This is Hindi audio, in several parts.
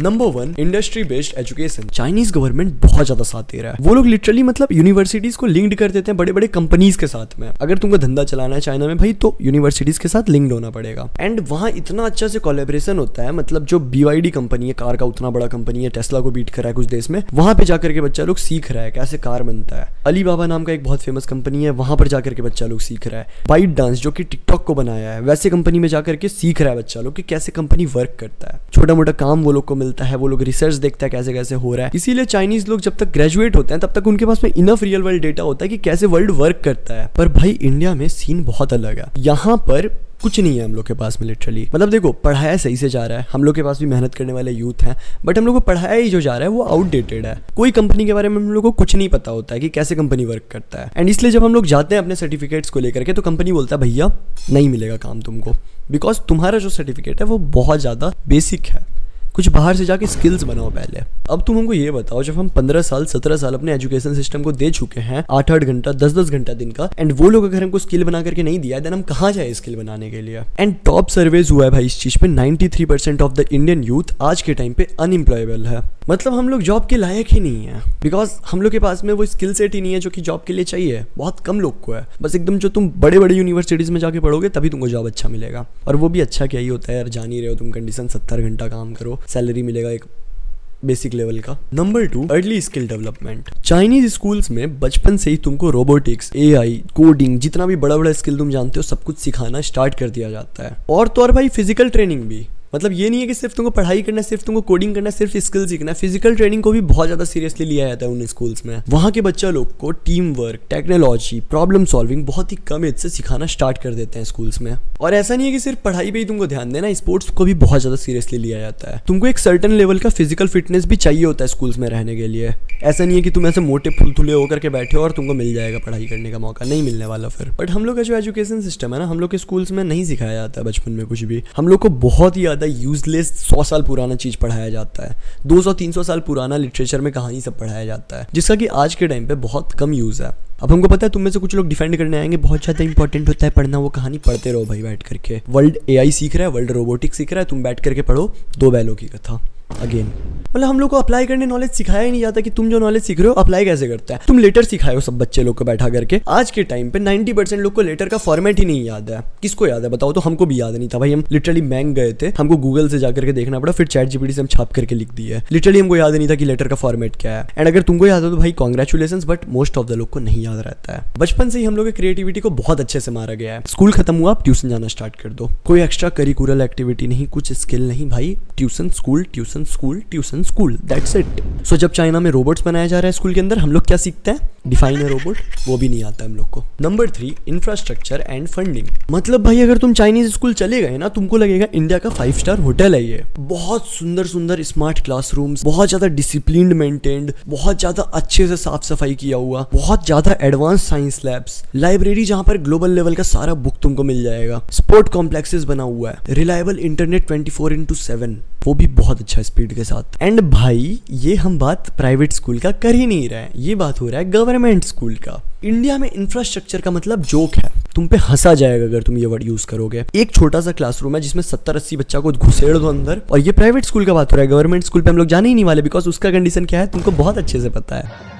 Number 1, industry based education. Chinese government बहुत ज्यादा साथ दे रहा है। वो लोग लिटरली मतलब यूनिवर्सिटीज को लिंक्ड कर देते हैं बड़े बड़े कंपनीज के साथ में। अगर तुमको धंधा चलाना है चाइना में भाई तो यूनिवर्सिटीज के साथ लिंक्ड होना पड़ेगा। एंड वहां इतना अच्छा से कोलैबोरेशन होता है, मतलब जो BYD कंपनी है, कार का उतना बड़ा कंपनी है, टेस्ला को बीट करा है कुछ देश में, वहां पे जाकर के बच्चा लोग सीख रहा है कैसे कार बनता है। अलीबाबा नाम का एक बहुत फेमस कंपनी है, वहां पर जाकर के बच्चा लोग सीख रहा है। बाइट डांस जो कि टिकटॉक को बनाया है, वैसे कंपनी में जाकर के सीख रहा है बच्चा लोग कि कैसे कंपनी वर्क करता है। छोटा मोटा काम वो लोग को मिलता है, वो लोग रिसर्च देखता है कैसे कैसे हो रहा है। इसीलिए चाइनीज लोग जब तक ग्रेजुएट होते हैं तब तक उनके पास में इनफ रियल वर्ल्ड डेटा होता है कि कैसे वर्ल्ड वर्क करता है। पर भाई इंडिया में सीन बहुत अलग है। यहाँ पर कुछ नहीं है हम लोग के पास में लिटरली। मतलब देखो पढ़ाया सही से जा रहा है, हम लोग के पास भी मेहनत करने वाले यूथ हैं, बट हम लोग को पढ़ाया ही जो जा रहा है वो आउटडेटेड है। कोई कंपनी के बारे में हम लोग को कुछ नहीं पता होता है कि कैसे कंपनी वर्क करता है। एंड इसलिए जब हम लोग जाते हैं अपने सर्टिफिकेट्स को लेकर के तो कंपनी बोलता है भैया नहीं मिलेगा काम तुमको, बिकॉज तुम्हारा जो सर्टिफिकेट है वो बहुत ज़्यादा बेसिक है। कुछ बाहर से जाके स्किल्स बनाओ पहले। अब तुम हमको ये बताओ, जब हम 15 साल 17 साल अपने एजुकेशन सिस्टम को दे चुके हैं 8-8 घंटा 10-10 घंटा दिन का, एंड वो लोग अगर हमको स्किल बना करके नहीं दिया देन हम कहाँ जाए स्किल बनाने के लिए। एंड टॉप सर्वेज हुआ है भाई इस चीज पे, 93% ऑफ द इंडियन यूथ आज के टाइम पे अनएम्प्लॉयबल है। मतलब हम लोग जॉब के लायक ही नहीं है, बिकॉज हम लोग के पास में वो स्किल सेट ही नहीं है जो कि जॉब के लिए चाहिए। बहुत कम लोग को है, बस एकदम जो तुम बड़े बड़े यूनिवर्सिटीज में जाके पढ़ोगे तभी तुमको जॉब अच्छा मिलेगा। और वो भी अच्छा क्या ही होता है यार, जान ही रहे हो तुम कंडीशन, 70 घंटा काम करो, सैलरी मिलेगा एक बेसिक लेवल का। Number 2, early skill development. Chinese schools में बचपन से ही तुमको रोबोटिक्स, AI, कोडिंग, जितना भी बड़ा बड़ा स्किल तुम जानते हो सब कुछ सिखाना स्टार्ट कर दिया जाता है। और तो और भाई फिजिकल ट्रेनिंग भी, मतलब ये नहीं है कि सिर्फ तुमको पढ़ाई करना है, सिर्फ तुमको कोडिंग करना है, सिर्फ स्किल सीखना है। फिजिकल ट्रेनिंग को भी बहुत ज्यादा सीरियसली लिया जाता है उन स्कूल्स में। वहाँ के बच्चा लोग को team work, technology, problem solving बहुत ही कम एज से सिखाना स्टार्ट कर देते हैं स्कूल्स में। और ऐसा नहीं है कि सिर्फ पढ़ाई पे ही तुमको ध्यान देना, स्पोर्ट्स को भी बहुत ज्यादा सीरियसली लिया जाता है। तुमको एक सर्टेन लेवल का फिजिकल फिटनेस भी चाहिए होता है स्कूल्स में रहने के लिए। ऐसा नहीं है कि तुम ऐसे मोटे फुलथुले होकर के बैठे हो और तुमको मिल जाएगा पढ़ाई करने का मौका, नहीं मिलने वाला फिर। बट हम लोग का जो एजुकेशन सिस्टम है ना, हम लोग के स्कूल्स में नहीं सिखाया जाता है बचपन में कुछ भी। हम लोग को बहुत ही ज्यादा यूजलेस 100 साल पुराना चीज पढ़ाया जाता है, 200-300 साल पुराना लिटरेचर में कहानी सब पढ़ाया जाता है, जिसका कि आज के टाइम पे बहुत कम यूज है। अब हमको पता है तुम में से कुछ लोग डिफेंड करने आएंगे, बहुत ज्यादा इंपॉर्टेंट होता है पढ़ना, वो कहानी पढ़ते रहो भाई बैठ करके। वर्ल्ड AI सीख रहा है, वर्ल्ड रोबोटिक्स सीख रहा है, तुम बैठ करके पढ़ो 2 बैलों की कथा अगेन। मतलब हम लोग को अप्लाई करने नॉलेज सिखाया ही नहीं जाता कि तुम जो नॉलेज सीख रहे हो अप्लाई कैसे करता है। तुम लेटर सिखाए हो सब बच्चे लोग को बैठा करके। आज के टाइम पे 90% लोग को लेटर का फॉर्मेट ही नहीं याद है। किसको याद है बताओ? तो हमको भी याद नहीं था भाई, हम लिटरली बैंक गए थे, हमको गूगल से जाकर के देखना पड़ा, फिर ChatGPT से हम छाप करके लिख दिए। लिटरली हमको याद नहीं था कि लेटर का फॉर्मेट क्या है। एंड अगर तुमको याद हो तो भाई congratulation, but most of the लोग को नहीं याद रहता है। बचपन से ही हम लोग की क्रिएटिविटी को बहुत अच्छे से मारा गया है। स्कूल खत्म हुआ, आप ट्यूशन जाना स्टार्ट कर दो, कोई एक्स्ट्रा करिकुलर एक्टिविटी नहीं, कुछ स्किल नहीं भाई, tuition school, tuition school, tuition school, that's it. So जब चाइना में रोबोट्स बनाया जा रहा है स्कूल के अंदर, हम लोग क्या सीखते हैं? डिफाइन है रोबोट, वो भी नहीं आता हम लोग को। Number 3, infrastructure and funding. मतलब भाई अगर तुम चाइनीज स्कूल चले गए ना, तुमको लगेगा इंडिया का 5 स्टार होटल है ये। बहुत सुंदर सुंदर स्मार्ट क्लासरूम्स, बहुत ज्यादा डिसिप्लिन्ड मेंटेन्ड, बहुत ज्यादा अच्छे से साफ सफाई किया हुआ, बहुत ज्यादा एडवांस साइंस लैब्स, लाइब्रेरी जहां पर ग्लोबल लेवल का सारा बुक तुमको मिल जाएगा, स्पोर्ट कॉम्प्लेक्सेस बना हुआ है, रिलायबल इंटरनेट 24/7, वो भी बहुत अच्छा स्पीड के साथ। एंड भाई ये हम बात प्राइवेट स्कूल का कर ही नहीं रहे हैं, ये बात हो रहा है गवर्नमेंट स्कूल का। इंडिया में इंफ्रास्ट्रक्चर का मतलब जोक है, तुम पे हंसा जाएगा अगर तुम ये वर्ड यूज करोगे। एक छोटा सा क्लासरूम है जिसमें 70-80 बच्चा को घुसेड़ दो अंदर, और ये प्राइवेट स्कूल का बात हो रहा है। गवर्नमेंट स्कूल पे हम लोग जाने ही नहीं वाले, बिकॉज उसका कंडीशन क्या है तुमको बहुत अच्छे से पता है।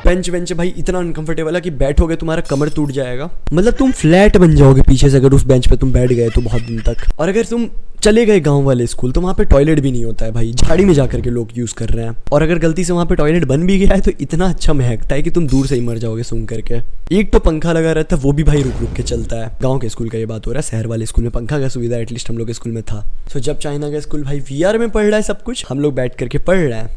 बेंच भाई इतना अनकंफर्टेबल है कि बैठोगे तुम्हारा कमर टूट जाएगा, मतलब तुम फ्लैट बन जाओगे पीछे से अगर उस बेंच पे तुम बैठ गए तो बहुत दिन तक। और अगर तुम चले गए गांव वाले स्कूल तो वहाँ पे टॉयलेट भी नहीं होता है भाई, झाड़ी में जाकर के लोग यूज कर रहे हैं। और अगर गलती से वहाँ पे टॉयलेट बन भी गया है तो इतना अच्छा महकता है कि तुम दूर से ही मर जाओगे सूंघ करके। एक तो पंखा लगा रहता है, वो भी भाई रुक रुक के चलता है। गाँव के स्कूल का ये बात हो रहा है, शहर वाले स्कूल में पंखा का सुविधा एटलीस्ट हम लोग के स्कूल में था। सो जब चाइना का स्कूल भाई VR में पढ़ रहा है सब कुछ, हम लोग बैठ करके पढ़ रहे हैं,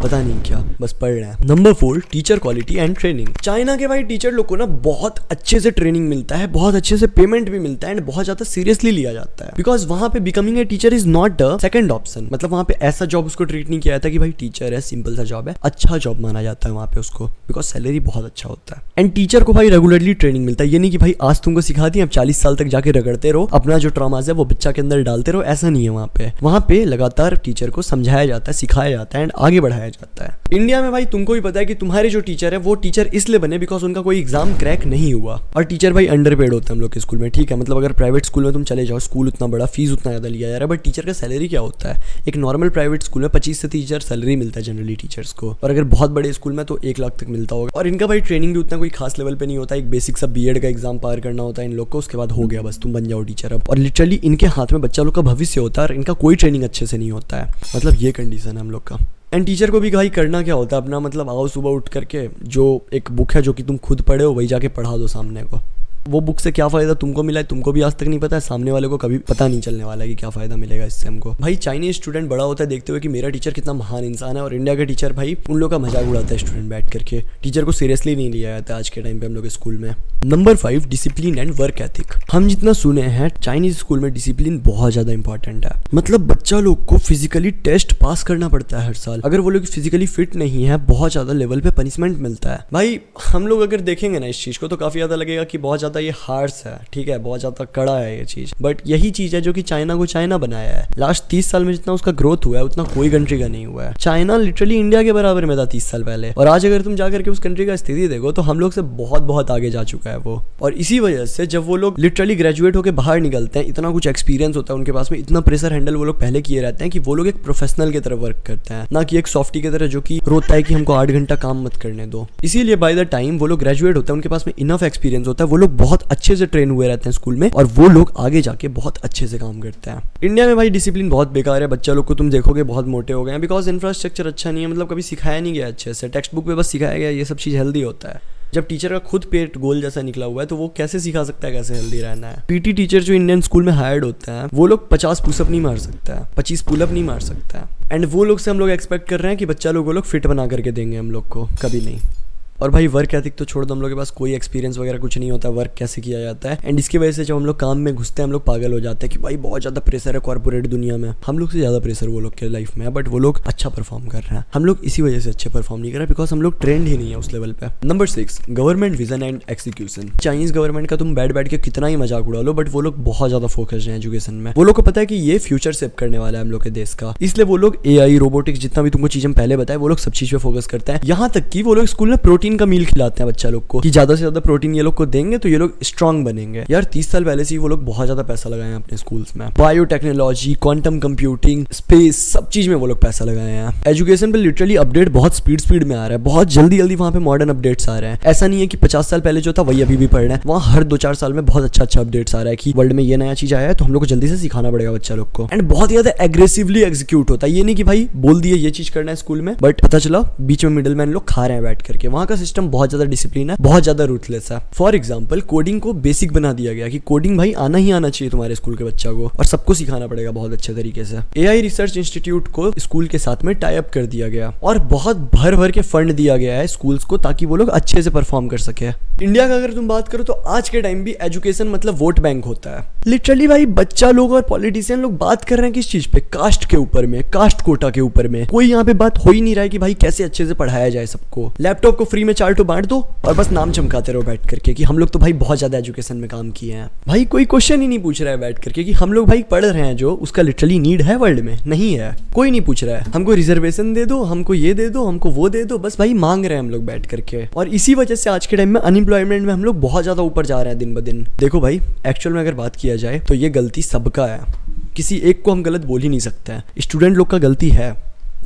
पता नहीं क्या, बस पढ़ रहे हैं। Number 4, teacher quality and training. China के भाई टीचर लोग को ना बहुत अच्छे से ट्रेनिंग मिलता है, बहुत अच्छे से पेमेंट भी मिलता है, एंड बहुत ज्यादा सीरियसली लिया जाता है। बिकॉज वहां पे becoming a teacher is not a second option, मतलब वहां पे ऐसा जॉब उसको ट्रीट नहीं किया जाता कि भाई टीचर है, सिंपल सा जॉब है, अच्छा जॉब माना जाता है वहां पे उसको, बिकॉज सैलरी बहुत अच्छा होता है। एंड टीचर को भाई रेगुलरली ट्रेनिंग मिलता है, ये नहीं कि भाई आज तुमको सिखा दी अब 40 साल तक जाके रगड़ते रहो, अपना जो ट्रॉमास है वो बच्चा के अंदर डालते रहो, ऐसा नहीं है। वहां पे लगातार टीचर को समझाया जाता है, सिखाया जाता है एंड आगे बढ़ाया पढ़ाया जाता है। इंडिया में भाई तुमको भी पता है कि तुम्हारे जो टीचर है वो टीचर इसलिए बने बिकॉज उनका कोई एग्जाम क्रैक नहीं हुआ। और टीचर भाई अंडरपेड होते हैं हम लोग के स्कूल में, ठीक है। मतलब अगर प्राइवेट स्कूल में तुम चले जाओ, स्कूल उतना बड़ा, फीस उतना ज़्यादा लिया जा रहा है, बट टीचर का सैलरी क्या होता है? एक नॉर्मल प्राइवेट स्कूल में 25 से 30 हज़ार सैलरी मिलता है जनरली टीचर्स को, और अगर बहुत बड़े स्कूल में तो 1 लाख तक मिलता होगा। और इनका भाई ट्रेनिंग भी उतना कोई खास लेवल पे नहीं होता, एक बेसिक सा बीएड का एग्जाम पार करना होता है इन लोग को, उसके बाद हो गया बस, तुम बन जाओ टीचर अब। और लिटरली इनके हाथ में बच्चा लोग का भविष्य होता है और इनका कोई ट्रेनिंग अच्छे से नहीं होता है। मतलब ये कंडीशन है हम लोग का। एंड टीचर को भी भाई करना क्या होता है अपना, मतलब आओ सुबह उठ करके जो एक बुक है जो कि तुम खुद पढ़े हो वही जाके पढ़ा दो सामने को। वो बुक से क्या फ़ायदा तुमको मिला है तुमको भी आज तक नहीं पता है, सामने वाले को कभी पता नहीं चलने वाला है कि क्या फ़ायदा मिलेगा इससे हमको। भाई चाइनीज स्टूडेंट बड़ा होता है देखते हुए कि मेरा टीचर कितना महान इंसान है, और इंडिया का टीचर भाई उन लोग का मजाक उड़ाता है स्टूडेंट बैठ करके। टीचर को सीरियसली नहीं लिया जाता है आज के टाइम पे हम लोग स्कूल में। Number 5, discipline and work ethic. हम जितना सुने हैं चाइनीज स्कूल में डिसिप्लिन बहुत ज़्यादा इंपॉर्टेंट है। मतलब बच्चा लोग को फिजिकली टेस्ट पास करना पड़ता है हर साल। अगर वो लोग फिजिकली फिट नहीं है बहुत ज़्यादा लेवल पे पनिशमेंट मिलता है। भाई हम लोग अगर देखेंगे ना इस चीज़ को तो काफ़ी ज़्यादा लगेगा कि बहुत ज़्यादा ये हार्श है, ठीक है, बहुत ज्यादा कड़ा है ये चीज, बट यही चीज है जो कि चाइना को चाइना बनाया है। लास्ट 30 साल में जितना उसका ग्रोथ हुआ है उतना कोई कंट्री का नहीं हुआ है। चाइना लिटरली इंडिया के बराबर में था 30 साल पहले, और आज अगर तुम जाकर के उस कंट्री का स्थिति देखो तो हम लोग से बहुत बहुत आगे जा चुका है वो। और इसी वजह से जब वो लोग लिटरली ग्रेजुएट होकर बाहर निकलते हैं, इतना कुछ एक्सपीरियंस होता है उनके पास में, इतना प्रेशर हैंडल वो लोग पहले किए रहते हैं कि वो लोग एक प्रोफेशनल की तरह वर्क करते हैं, ना कि एक सॉफ्टी की तरह जो कि रोता है कि हमको 8 घंटा काम मत करने दो। इसीलिए बाय द टाइम वो लोग ग्रेजुएट होते हैं उनके पास में इनफ एक्सपीरियंस होता है, वो लोग बहुत अच्छे से ट्रेन हुए रहते हैं स्कूल में, और वो लोग आगे जाके बहुत अच्छे से काम करते हैं। इंडिया में भाई डिसिप्लिन बहुत बेकार है। बच्चा लोग को तुम देखोगे बहुत मोटे हो गए हैं बिकॉज इंफ्रास्ट्रक्चर अच्छा नहीं है। मतलब कभी सिखाया नहीं गया अच्छे से, टेक्स्ट बुक में बस सिखाया गया ये सब चीज़ हेल्दी होता है। जब टीचर का खुद पेट गोल जैसा निकला हुआ है तो वो कैसे सिखा सकता है कैसे हेल्दी रहना है। पीटी टीचर जो इंडियन स्कूल में हायर्ड होते हैं वो लोग 50 पुशअप नहीं मार सकता है, 25 पुलअप नहीं मार सकता है, एंड वो लोग से हम लोग एक्सपेक्ट कर रहे हैं कि बच्चा लोग वो लोग फिट बना करके देंगे हम लोग को, कभी नहीं। और भाई वर्क एथिक तो छोड़ दो, हम लोग के पास कोई एक्सपीरियंस वगैरह कुछ नहीं होता वर्क कैसे किया जाता है। एंड इसकी वजह से जब हम लोग काम में घुसते हैं हम लोग पागल हो जाते हैं कि भाई बहुत ज़्यादा प्रेशर है कॉर्पोरेट दुनिया में। हम लोग से ज़्यादा प्रेशर वो लोग के लाइफ में है, बट वो लोग अच्छा परफॉर्म कर रहे हैं। हम लोग इसी वजह से अच्छे परफॉर्म नहीं कर रहे बिकॉज हम लोग ट्रेंड ही नहीं है उस लेवल पे। Number 6, government vision and execution. Chinese government का तुम बैठ के कितना ही मजाक उड़ा लो, बट वो लोग बहुत ज़्यादा फोकस्ड हैं एजुकेशन में। वो लोग को पता है कि ये फ्यूचर सेव करने वाला है हम लोग के देश का, इसलिए वो लोग AI रोबोटिक्स जितना भी तुमको चीज़ें पहले बताए वो लोग सब चीज़ पे फोकस करते हैं। यहाँ तक कि वो लोग स्कूल में प्रोटीन का मील खिलाते हैं बच्चा लोग को कि ज्यादा से ज्यादा प्रोटीन ये लोग को देंगे तो ये लोग स्ट्रांग बनेंगे। यार 30 साल पहले से ही वो लोग बहुत ज्यादा पैसा लगाए हैं अपने स्कूल्स में। बायोटेक्नोलॉजी, क्वांटम कंप्यूटिंग, स्पेस, सब चीज में वो लोग पैसा लगाए हैं। एजुकेशन पे लिटरली अपडेट बहुत स्पीड में आ रहा है, बहुत जल्दी वहाँ पे मॉडर्न अपडेट्स आ रहे हैं। ऐसा नहीं है कि 50 साल पहले जो था वही अभी भी पढ़ रहे हैं, वहाँ हर 2-4 साल में बहुत अच्छा अपडेट्स आ रहा है कि वर्ल्ड में ये नया चीज आया है तो हम लोग को जल्दी से सिखाना पड़ेगा बच्चा लोग को। एंड बहुत ज्यादा एग्रेसिवली एग्जीक्यूट होता है, ये नहीं कि भाई बोल दिए ये चीज करना है स्कूल में बट पता चला बीच में मिडिल मैन लोग खा रहे हैं बैठ करके। वहाँ का सिस्टम बहुत ज्यादा डिसिप्लिन है, बहुत ज्यादा रूथलेस है। फॉर एग्जाम्पल कोडिंग को बेसिक बना दिया गया कि कोडिंग भाई आना ही आना चाहिए तुम्हारे स्कूल के बच्चा को, और सबको सिखाना पड़ेगा बहुत अच्छे तरीके से। AI रिसर्च इंस्टीट्यूट को स्कूल के साथ में टाई अप कर दिया गया और बहुत भर के फंड दिया गया है स्कूल्स को ताकि वो लोग अच्छे से परफॉर्म कर सके। इंडिया का अगर तुम बात करो तो आज के टाइम भी एजुकेशन मतलब वोट बैंक होता है। लिटरली भाई बच्चा लोग और पॉलिटिशियन लोग बात कर रहे हैं किस चीज पे, कास्ट के ऊपर में, कास्ट कोटा के ऊपर में। कोई यहाँ पे बात हो ही नहीं रहा है कि भाई कैसे अच्छे से पढ़ाया जाए सबको। लैपटॉप को फ्री में चार्टो बांट दो और बस नाम चमकाते रहो बैठ करके कि हम लोग तो भाई बहुत ज्यादा एजुकेशन में काम किए हैं। भाई कोई क्वेश्चन ही नहीं पूछ रहा है बैठ करके कि हम लोग भाई पढ़ रहे हैं जो उसका लिटरली नीड है वर्ल्ड में, नहीं है। कोई नहीं पूछ रहा है हमको रिजर्वेशन दे दो, हमको ये दे दो, हमको वो दे दो, बस भाई मांग रहे हैं हम लोग बैठ करके। और इसी वजह से आज के टाइम में अनएम्प्लॉयमेंट में हम लोग बहुत ज्यादा ऊपर जा रहे हैं दिन ब दिन। देखो भाई एक्चुअल में अगर बात किया जाए तो ये गलती सबका है, किसी एक को हम गलत बोल ही नहीं सकते हैं। स्टूडेंट लोग का गलती है,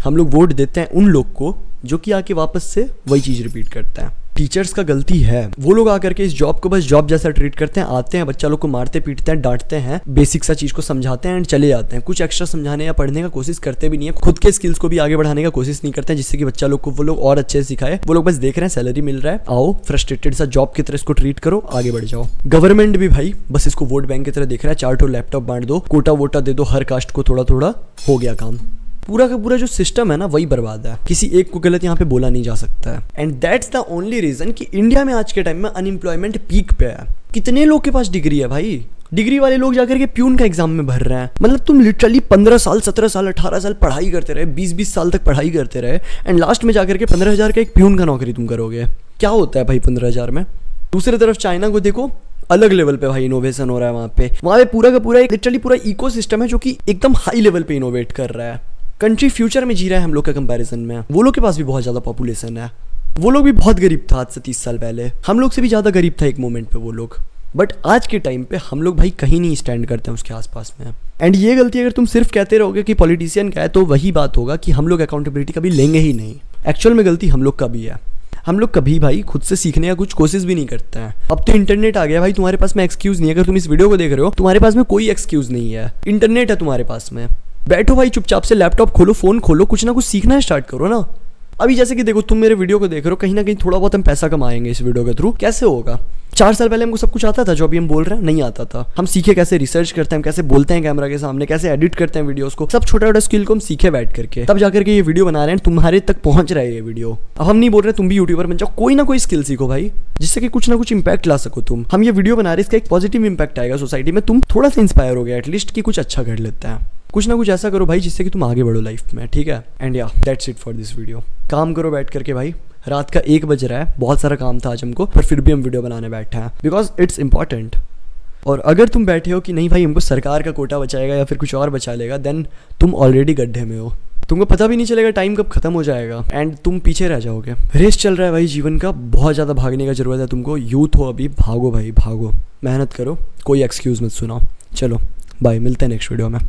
हम लोग वोट देते हैं उन लोग को जो कि आके वापस से वही चीज रिपीट करते हैं। टीचर्स का गलती है, वो लोग आकर के इस जॉब को बस जॉब जैसा ट्रीट करते हैं, आते हैं बच्चा लोग को मारते पीटते हैं, डांटते हैं, बेसिक सा चीज को समझाते हैं एंड चले जाते हैं। कुछ एक्स्ट्रा समझाने या पढ़ने का कोशिश करते भी नहीं है, खुद के स्किल्स को भी आगे बढ़ाने का कोशिश नहीं करते हैं जिससे कि बच्चा लोग को वो लोग और अच्छे से सिखाए। वो लोग बस देख रहे हैं सैलरी मिल रहा है, आओ फ्रस्ट्रेटेड सा जॉब की तरह इसको ट्रीट करो, आगे बढ़ जाओ। गवर्नमेंट भी भाई बस इसको वोट बैंक की तरह देख रहा है, चार्टो लैपटॉप बांट दो, कोटा वोटा दे दो, हर कास्ट को थोड़ा थोड़ा, हो गया काम। पूरा का पूरा जो सिस्टम है ना वही बर्बाद है, किसी एक को गलत यहाँ पे बोला नहीं जा सकता है। And that's the only reason कि इंडिया में आज के टाइम में अनएम्प्लॉयमेंट पीक पे है। कितने लोग के पास डिग्री है भाई, डिग्री वाले लोग जाकर के प्यून का एग्जाम में भर रहे हैं। मतलब तुम लिटरली 15 साल 17 साल 18 साल पढ़ाई करते रहे, 20-20 साल तक पढ़ाई करते रहे एंड लास्ट में जाकर के 15,000 का एक प्यून का नौकरी तुम करोगे। क्या होता है भाई 15,000 में। दूसरी तरफ चाइना को देखो, अलग लेवल पे भाई इनोवेशन हो रहा है वहाँ पे पूरा का पूरा एक लिटरली पूरा इकोसिस्टम है जो कि एकदम हाई लेवल पे इनोवेट कर रहा है। कंट्री फ्यूचर में जी रहा है हम लोग के कंपैरिजन में। वो लोग के पास भी बहुत ज़्यादा पॉपुलेशन है, वो लोग भी बहुत गरीब था आज से 30 साल पहले, हम लोग से भी ज़्यादा गरीब था एक मोमेंट पे वो लोग। बट आज के टाइम पे हम लोग भाई कहीं नहीं स्टैंड करते हैं उसके आसपास में। एंड ये गलती अगर तुम सिर्फ कहते रहोगे कि पॉलिटिशियन क्या है, तो वही बात होगा कि हम लोग अकाउंटेबिलिटी कभी लेंगे ही नहीं। एक्चुअल में गलती हम लोग का भी है, हम लोग कभी भाई खुद से सीखने का कुछ कोशिश भी नहीं करते हैं। अब तो इंटरनेट आ गया भाई, तुम्हारे पास में एक्सक्यूज नहीं है। अगर तुम इस वीडियो को देख रहे हो, तुम्हारे पास में कोई एक्सक्यूज नहीं है, इंटरनेट है तुम्हारे पास में। बैठो भाई चुपचाप से, लैपटॉप खोलो, फोन खोलो, कुछ ना कुछ सीखना स्टार्ट करो ना। अभी जैसे कि देखो, तुम मेरे वीडियो को देख रहे हो, कहीं ना कहीं थोड़ा बहुत हम पैसा कमाएंगे इस वीडियो के थ्रू। कैसे होगा? 4 साल पहले हमको सब कुछ आता था जो अभी हम बोल रहे हैं, नहीं आता था। हम सीखे कैसे रिसर्च करते हैं, कैसे बोलते हैं कैमरा के सामने, कैसे एडिट करते हैं वीडियोस को, सब छोटा छोटा स्किल को हम सीखे बैठ करके, तब जाकर के ये वीडियो बना रहे हैं, तुम्हारे तक पहुंच रहा है ये वीडियो। अब हम नहीं बोल रहे तुम भी यूट्यूबर बन जाओ, कोई ना कोई स्किल सीखो भाई, जिससे कि कुछ ना कुछ इंपैक्ट ला सको तुम। हम ये वीडियो बना रहे हैं, इसका एक पॉजिटिव इंपैक्ट आएगा सोसाइटी में, तुम थोड़ा सा इंस्पायर हो गया एटलीस्ट कि कुछ अच्छा कर लेते हैं। कुछ ना कुछ ऐसा करो भाई जिससे कि तुम आगे बढ़ो लाइफ में, ठीक है? एंड या that's it for this video. काम करो बैठ करके भाई, रात का 1 बज रहा है, बहुत सारा काम था आज हमको, पर फिर भी हम वीडियो बनाने बैठे हैं बिकॉज इट्स इंपॉर्टेंट। और अगर तुम बैठे हो कि नहीं भाई हमको सरकार का कोटा बचाएगा या फिर कुछ और बचा लेगा, देन तुम ऑलरेडी गड्ढे में हो, तुमको पता भी नहीं चलेगा टाइम कब खत्म हो जाएगा एंड तुम पीछे रह जाओगे। रेस चल रहा है भाई जीवन का, बहुत ज़्यादा भागने का जरूरत है तुमको। यूथ हो अभी, भागो भाई भागो, मेहनत करो, कोई एक्सक्यूज़ मत सुनाओ। चलो बाय, मिलते हैं नेक्स्ट वीडियो में।